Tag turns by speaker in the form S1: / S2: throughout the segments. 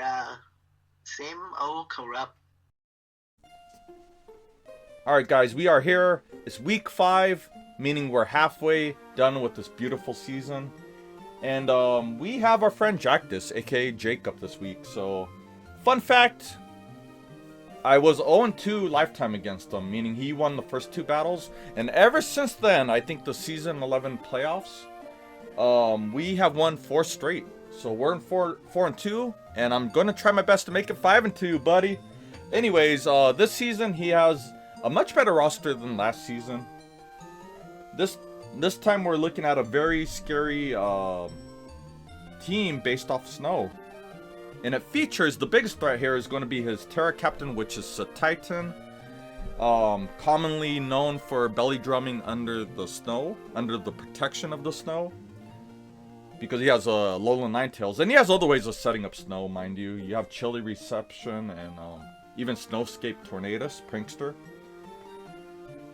S1: Yeah, same old corrupt.
S2: Alright guys, we are here. It's week 5, meaning we're halfway done with this beautiful season. And we have our friend Jactus, aka Jacob, this week. So, fun fact, I was 0-2 lifetime against him, meaning he won the first 2 battles. And ever since then, I think the season 11 playoffs, we have won 4 straight. So we're in 4-2, and I'm gonna try my best to make it 5-2, buddy. Anyways, this season he has a much better roster than last season. This time we're looking at a very scary team based off snow. And it features, the biggest threat here is going to be his TeraCaptain, which is Cetitan. Commonly known for belly drumming under the snow, under the protection of the snow. Because he has Alolan Ninetales. And he has other ways of setting up snow, mind you. You have Chilly Reception and even Snowscape Tornadus, Prankster.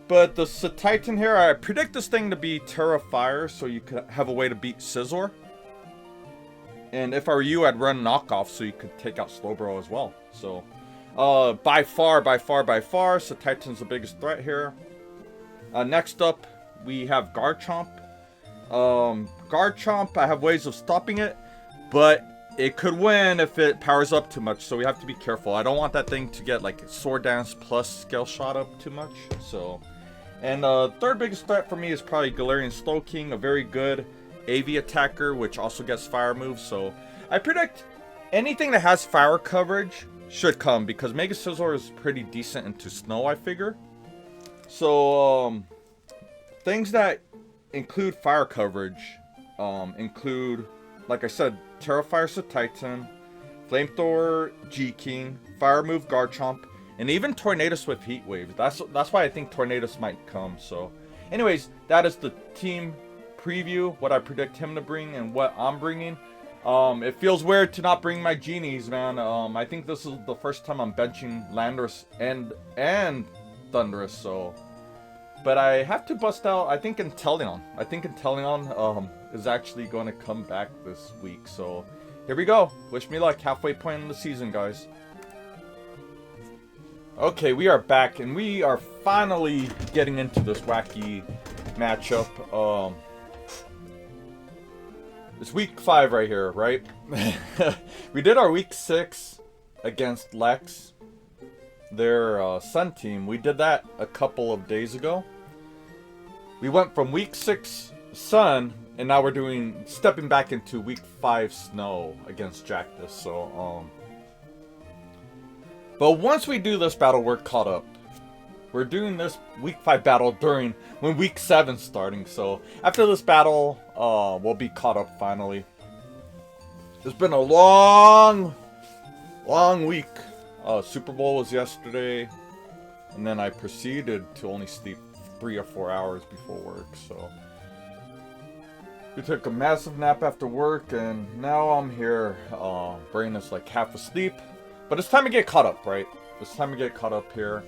S2: But the Cetitan here, I predict this thing to be Terra Fire, so you could have a way to beat Scizor. And if I were you, I'd run knockoff so you could take out Slowbro as well. So, by far, Cetitan's the biggest threat here. Next up, we have Garchomp. Garchomp, I have ways of stopping it, but it could win if it powers up too much, so we have to be careful. I don't want that thing to get like Sword Dance plus Scale Shot up too much, so. And third biggest threat for me is probably Galarian Slowking, a very good AV attacker, which also gets fire moves, so I predict anything that has fire coverage should come, because Mega Scizor is pretty decent into snow, I figure. So, things that include fire coverage include, like I said, Terrafire Cetitan, Flamethrower G-King, Fire Move Garchomp, and even Tornadus with Heat Wave. That's why I think Tornadus might come. So, anyways, that is the team preview, what I predict him to bring and what I'm bringing. It feels weird to not bring my genies, man. I think this is the first time I'm benching Landorus and Thundurus, so. But I have to bust out, I think Inteleon. I think Inteleon is actually going to come back this week. So, here we go. Wish me luck. Halfway point in the season, guys. Okay, we are back, and we are finally getting into this wacky matchup. It's week 5 right here, right? We did our week 6 against Lex, their Sun team. We did that a couple of days ago. We went from week 6 Sun, and now we're stepping back into week 5 Snow against Jactus. So, but once we do this battle, we're caught up. We're doing this week 5 battle when week 7's starting. So after this battle, we'll be caught up finally. It's been a long week. Super Bowl was yesterday, and then I proceeded to only sleep 3 or 4 hours before work. So we took a massive nap after work, and now I'm here. Brain is like half asleep, but it's time to get caught up, right? It's time to get caught up here.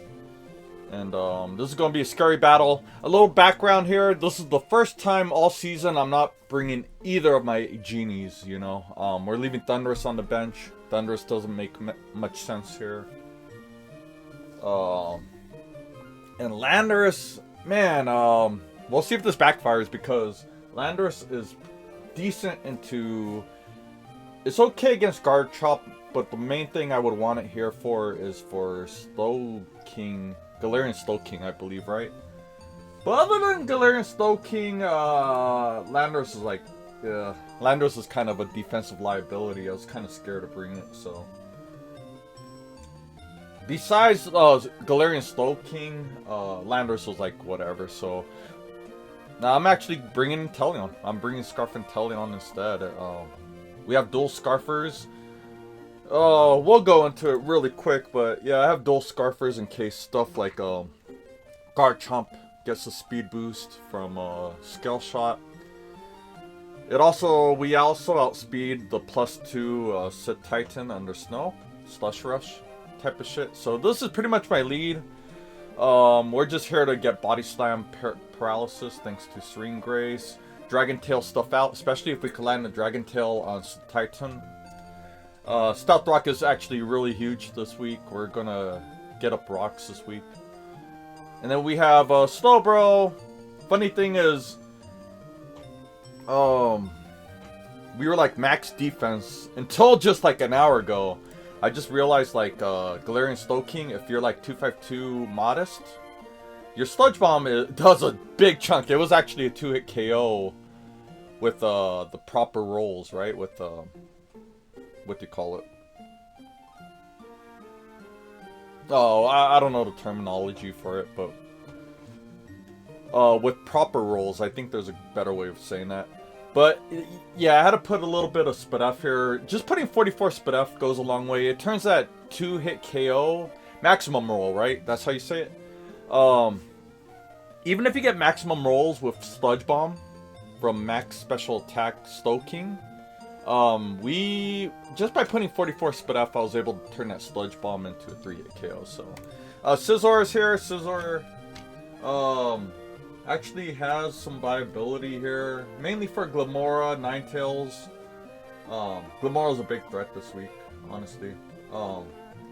S2: And this is going to be a scary battle. A little background here. This is the first time all season I'm not bringing either of my genies, you know. We're leaving Thundurus on the bench. Thundurus doesn't make much sense here. And Landorus, man, we'll see if this backfires, because Landorus is decent into... It's okay against Garchomp, but the main thing I would want it here for is for Slowking... Galarian Slowking, I believe, right? But other than Galarian Slowking, Landorus is like, Landorus is kind of a defensive liability. I was kind of scared to bring it, so. Besides Galarian Slowking, Landorus was like whatever. So now I'm actually bringing Inteleon. I'm bringing Scarf Inteleon instead. We have dual Scarfers. Oh, we'll go into it really quick, but yeah, I have dual Scarfers in case stuff like Garchomp gets a speed boost from Scale Shot. We also outspeed the +2 Cetitan under Snow, Slush Rush type of shit. So this is pretty much my lead. We're just here to get Body Slam paralysis thanks to Serene Grace. Dragon Tail stuff out, especially if we can land the Dragon Tail on Cetitan. Stealth Rock is actually really huge this week. We're gonna get up rocks this week. And then we have Slowbro. Funny thing is, we were like max defense until just like an hour ago. I just realized like Galarian Slowking, if you're like 252 modest, your Sludge Bomb does a big chunk. It was actually a 2-hit KO with the proper rolls, right? With what do you call it? Oh, I don't know the terminology for it, but with proper rolls, I think there's a better way of saying that. But yeah, I had to put a little bit of SpDef here. Just putting 44 SpDef goes a long way. It turns that 2-hit KO maximum roll, right? That's how you say it. Even if you get maximum rolls with Sludge Bomb from max special attack Slowking, we just by putting 44 SpDef, I was able to turn that Sludge Bomb into a 3-hit KO. So, Scizor is here. Scizor, actually has some viability here, mainly for Glimmora, Ninetales. Glimmora's a big threat this week, honestly.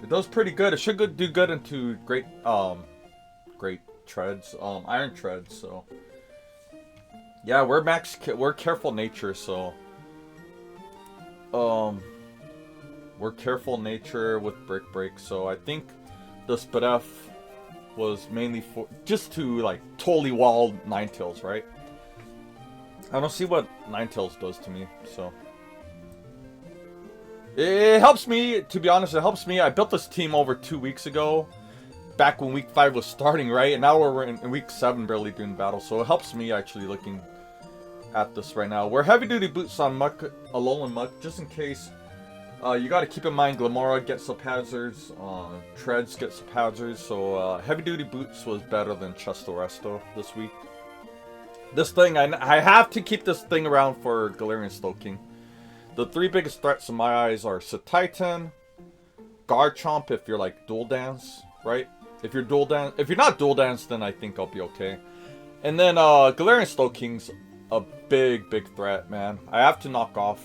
S2: It does pretty good. It should do good into great treads, iron treads. So yeah, we're careful nature, so we're careful nature with Break. So I think the SpDef was mainly for just to like totally wall Ninetales, right? I don't see what Ninetales does to me, so it helps me. To be honest, it helps me. I built this team over 2 weeks ago, back when week 5 was starting, right? And now we're in week 7, barely doing battle, so it helps me actually looking at this right now. We're heavy duty boots on Muck, Alolan Muck, just in case. You got to keep in mind Glimmora gets up hazards, Treads gets up hazards, so heavy duty boots was better than Chesto Resto this week. This thing, I have to keep this thing around for Galarian Slowking. The 3 biggest threats in my eyes are Cetitan, Garchomp if you're like dual dance, right? If you're not dual dance, then I think I'll be okay. And then Galarian Slowking's a big threat, man. I have to knock off.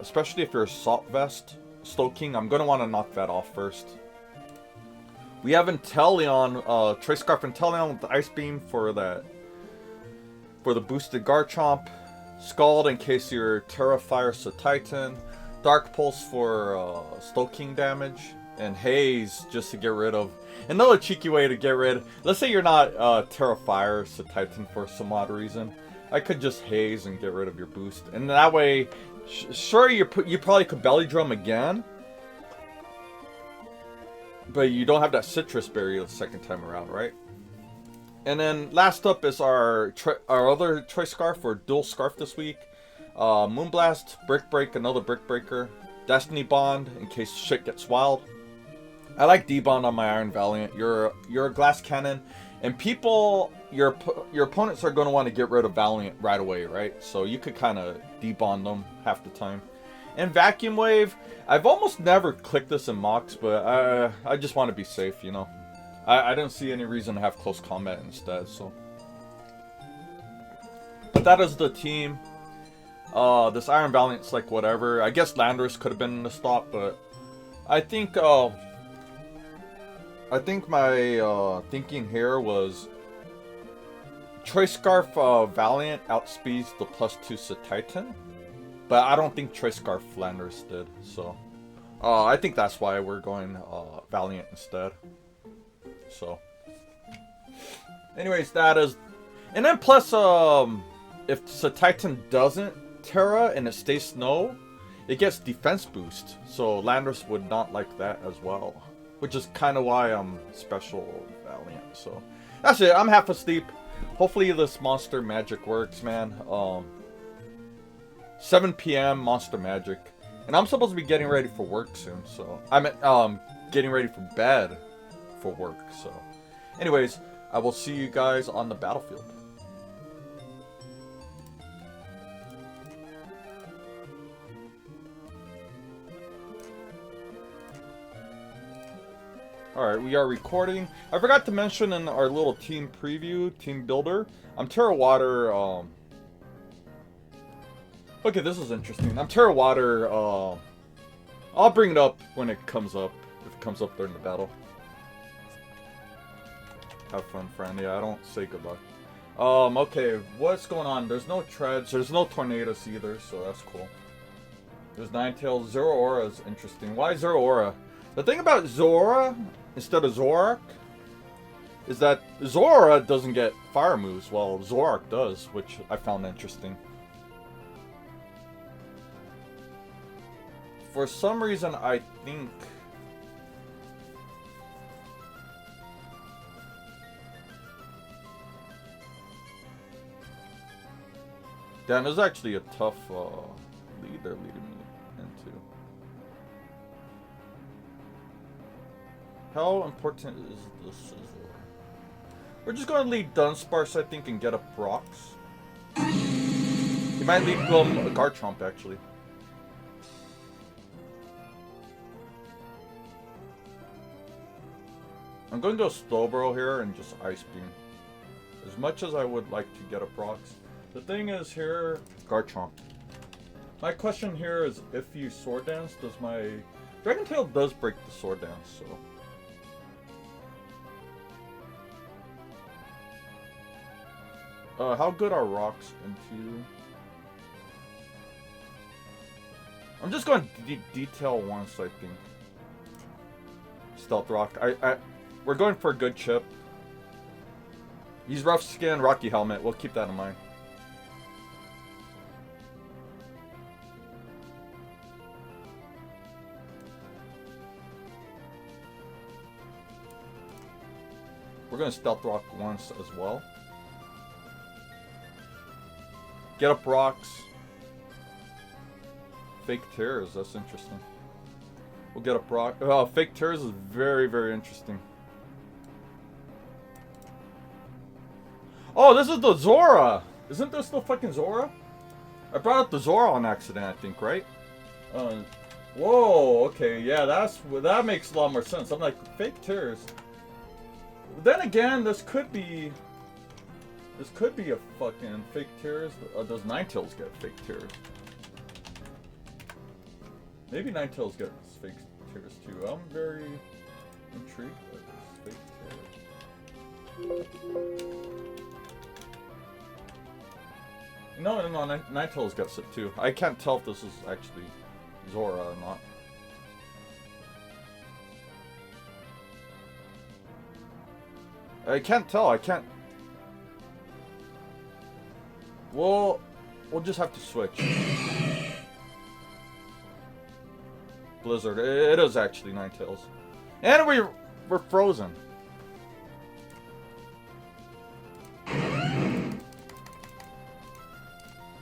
S2: Especially if you're a Salt Vest Slowking, I'm gonna want to knock that off first. We have Inteleon, Trace Scarf Inteleon with the Ice Beam for the boosted Garchomp, Scald in case you're Terra Fire Cetitan, Dark Pulse for Slowking damage, and Haze just to get rid of. Another cheeky way to get rid. Let's say you're not Terra Fire Cetitan for some odd reason. I could just Haze and get rid of your boost, and that way. Sure, you probably could Belly Drum again, but you don't have that Citrus Berry the second time around, right? And then last up is our other Choice Scarf, or Dual Scarf this week. Moonblast, Brick Break, another Brick Breaker, Destiny Bond in case shit gets wild. I like D-Bond on my Iron Valiant. You're a Glass Cannon, and your opponents are going to want to get rid of Valiant right away, right? So you could kind of debond them half the time. And Vacuum Wave, I've almost never clicked this in mocks, but I just want to be safe, you know. I don't see any reason to have close combat instead, so. But that is the team. This Iron Valiant's like whatever. I guess Landorus could have been in the stop, but I think my thinking here was Choice Scarf Valiant outspeeds the +2 Cetitan, but I don't think Choice Scarf Landorus did, so I think that's why we're going Valiant instead. So anyways, that is, and then plus if Cetitan doesn't Terra and it stays Snow, it gets defense boost, so Landorus would not like that as well, which is kind of why I'm special Valiant. So that's it. I'm half asleep. Hopefully this Monster Magic works, man. 7 p.m. Monster Magic, and I'm supposed to be getting ready for work soon. So I'm getting ready for bed for work. So, anyways, I will see you guys on the battlefield. Alright, we are recording. I forgot to mention in our little team preview, team builder, I'm Terra Water, okay, this is interesting. I'm Terra Water, I'll bring it up when it comes up. If it comes up during the battle. Have fun, friend. Yeah, I don't say good luck. Okay, what's going on? There's no treads, there's no Tornadus either, so that's cool. There's Ninetales. Zorua is interesting. Why Zorua? The thing about Zorua instead of Zoroark is that Zorua doesn't get fire moves, while Zoroark does, which I found interesting. For some reason, I think... Damn, this is actually a tough lead they're leading me into. How important is this Scizor? We're just going to lead DUDUNSPACE, I think, and get up rocks. He might lead Garchomp, actually. I'm going to go Slowbro here and just Ice Beam. As much as I would like to get up rocks. The thing is here, Garchomp. My question here is, if you Sword Dance, does my... Dragon Tail does break the Sword Dance, so... how good are rocks into... I'm just going to detail once, I think. Stealth Rock. We're going for a good chip. He's Rough Skin, Rocky Helmet. We'll keep that in mind. We're going to Stealth Rock once as well. Get up rocks. Fake tears, that's interesting. We'll get up rock. Oh, fake tears is very, very interesting. Oh, this is the Zorua! Isn't this the fucking Zorua? I brought up the Zorua on accident, I think, right? Whoa, okay, yeah, that makes a lot more sense. I'm like, fake tears. Then again, this could be a fucking fake tears. Does Ninetales get fake tears? Maybe Ninetales gets fake tears too. I'm very intrigued by this fake tears. No, Ninetales gets it too. I can't tell if this is actually Zorua or not. I can't tell. I can't. We'll just have to switch. Blizzard. It is actually Ninetales. And we're frozen.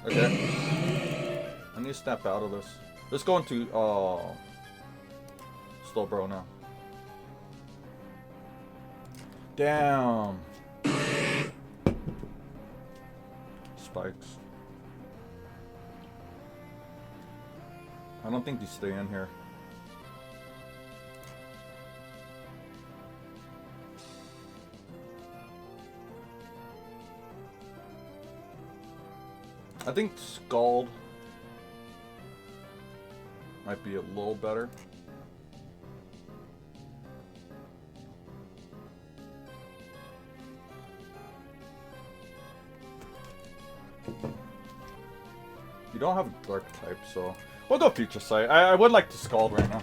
S2: Okay. I need to snap out of this. Let's go into Slowbro now. Damn. Spikes. I don't think they stay in here. I think Scald might be a little better. You don't have a dark type, so we'll go Future Sight. I would like to Scald right now.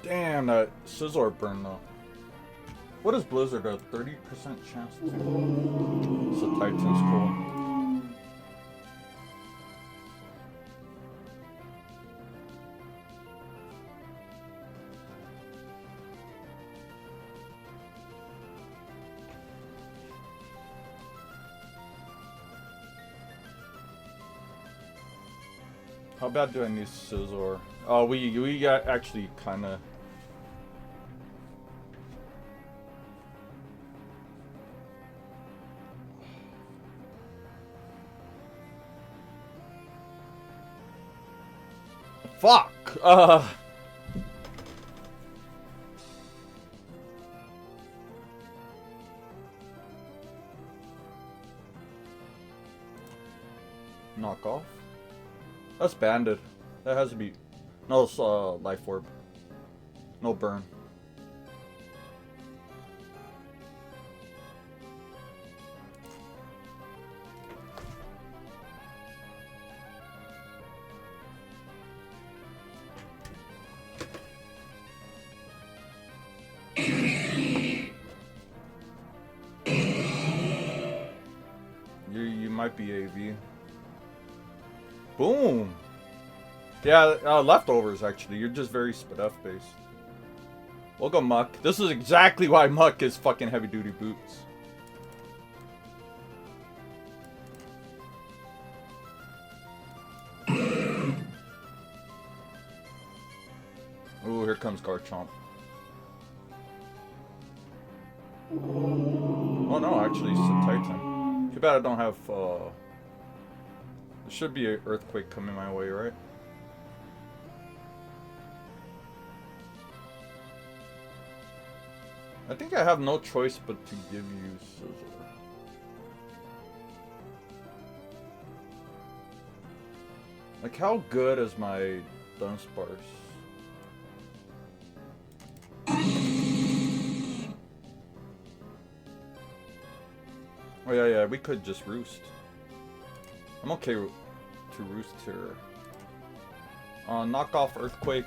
S2: Damn, that Scizor burn though. What is Blizzard? A 30% chance to... So Titan's cool. How bad do I need Scizor? Oh, we got actually kind of... Fuck! knock off? That's banded. That has to be... No, it's Life Orb. No burn. You might be AV. Boom! Yeah, leftovers actually. You're just very Spadef based. We'll go Muck. This is exactly why Muck is fucking heavy duty boots. Ooh, here comes Garchomp. Oh no, actually it's a Titan. Too bad I don't have, there should be an Earthquake coming my way, right? I think I have no choice but to give you Scizor. Like, how good is my Dunsparce? Oh yeah, we could just Roost. I'm okay to Roost here. Knock off Earthquake.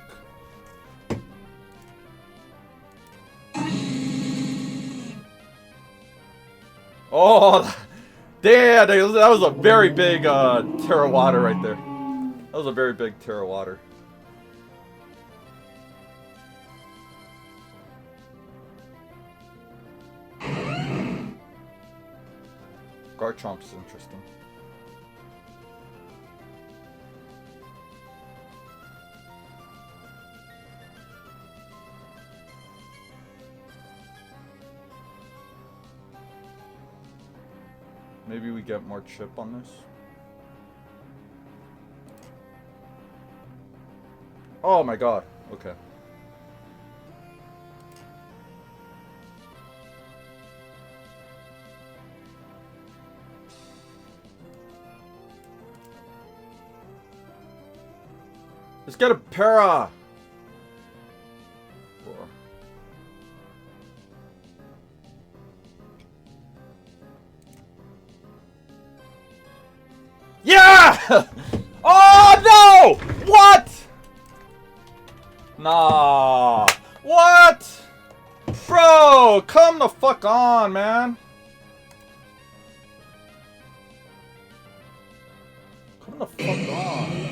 S2: Oh, damn! That was a very big Terra Water right there. That was a very big Terra Water. Garchomp's interesting. Maybe we get more chip on this. Oh my god. Okay. Let's get a para. Yeah! Oh no! What? Nah. What? Bro, come the fuck on, man. Come the fuck on.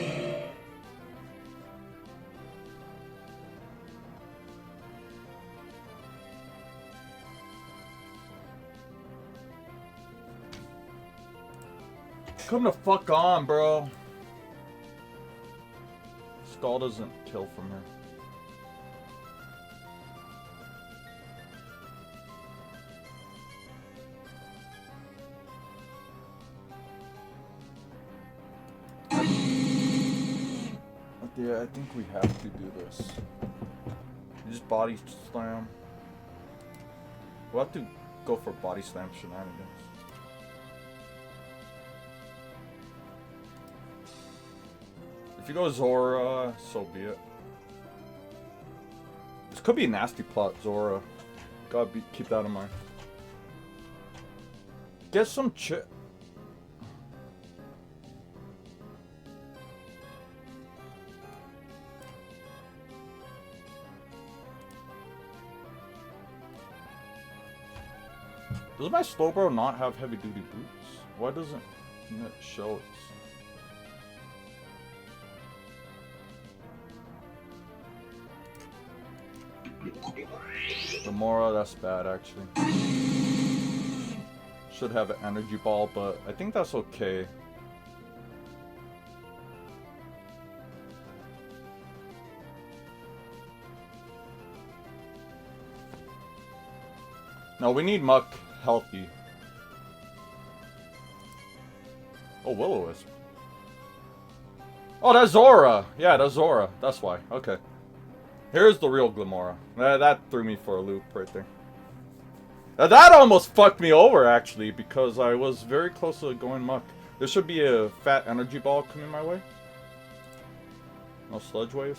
S2: Come the fuck on, bro. Skull doesn't kill from here. Yeah, I think we have to do this. You just body slam. We'll have to go for body slam shenanigans. If you go Zorua, so be it. This could be a nasty plot, Zorua. Gotta keep that in mind. Get some chip. Does my Slowbro not have heavy duty boots? Why doesn't it show it? Glimmora, that's bad actually. Should have an energy ball, but I think that's okay. No, we need Muck healthy. Oh, Will-O-Wisp. Oh, that's Zorua! Yeah, that's Zorua. That's why. Okay. Here's the real Glimmora. That threw me for a loop right there. Now, that almost fucked me over, actually, because I was very close to going Muck. There should be a fat energy ball coming my way. No sludge wave.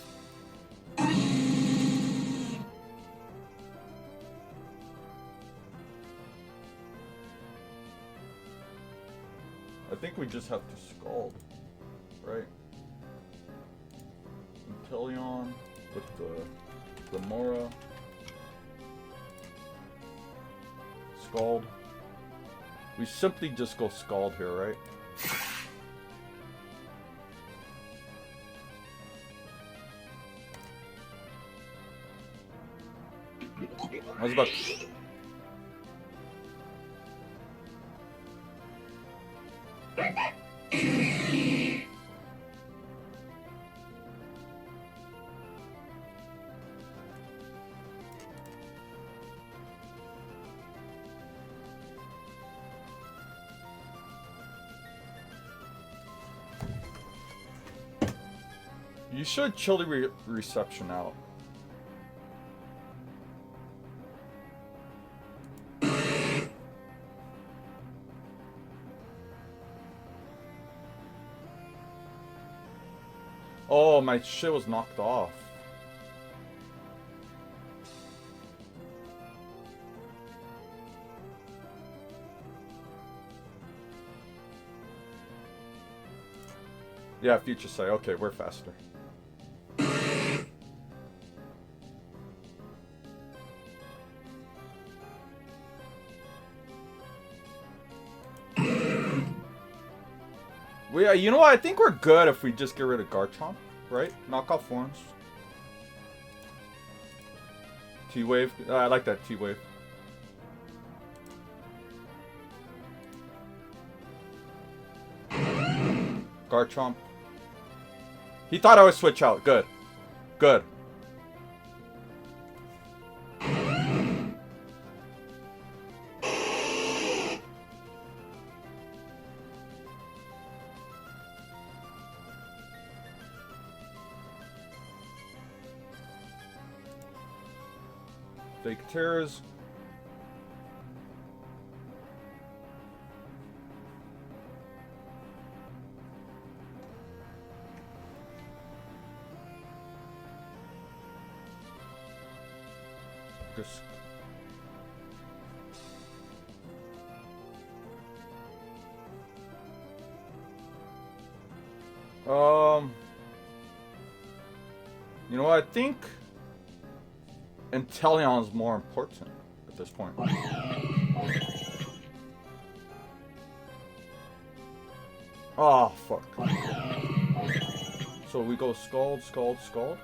S2: I think we just have to Scald, right? Inteleon with the Glimmora. Scald. We simply just go Scald here, right? I was about to... You should chilly reception out. Oh, my shit was knocked off. Yeah, future sight. Okay, we're faster. You know what? I think we're good if we just get rid of Garchomp, right? Knock off forms. T-Wave. I like that T-Wave. Garchomp. He thought I would switch out. Good. Good. Fake teras. Just you know what, I think Inteleon is more important at this point. Oh, fuck. So we go Scald, Scald, Scald.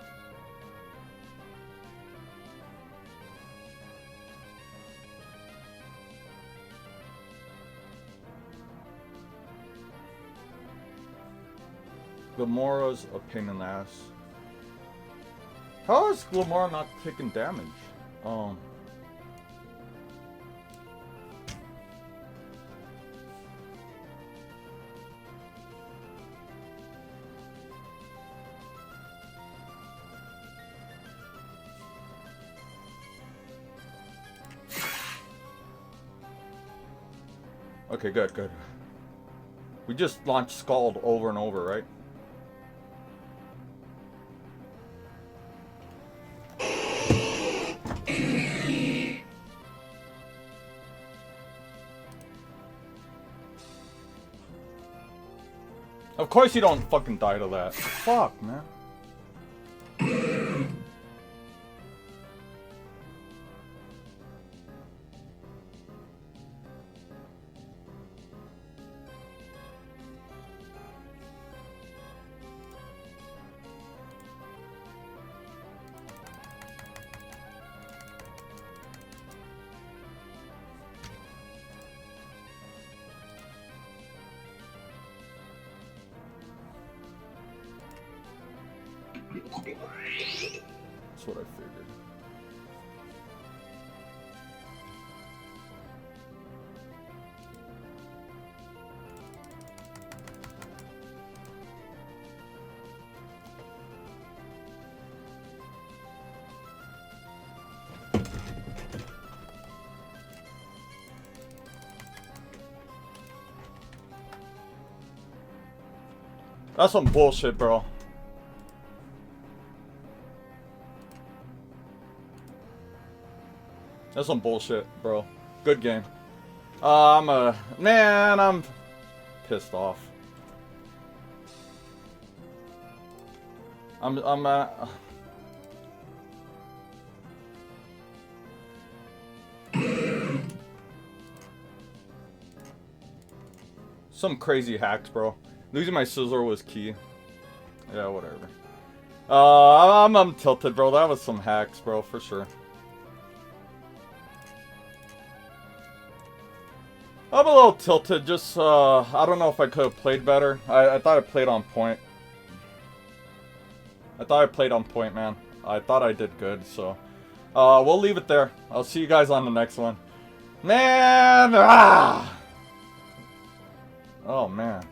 S2: Glimora's a pain in the ass. How is Glimmora not taking damage? Okay, good, good. We just launched Scald over and over, right? Of course you don't fucking die to that. Fuck, man. That's what I figured. That's some bullshit, bro. That's some bullshit, bro. Good game. I'm pissed off. Some crazy hacks, bro. Losing my Scizor was key. Yeah, whatever. I'm tilted, bro. That was some hacks, bro, for sure. I'm a little tilted, just, I don't know if I could have played better. I thought I played on point. I thought I played on point, man. I thought I did good, so. We'll leave it there. I'll see you guys on the next one. Man! Ah! Oh, man.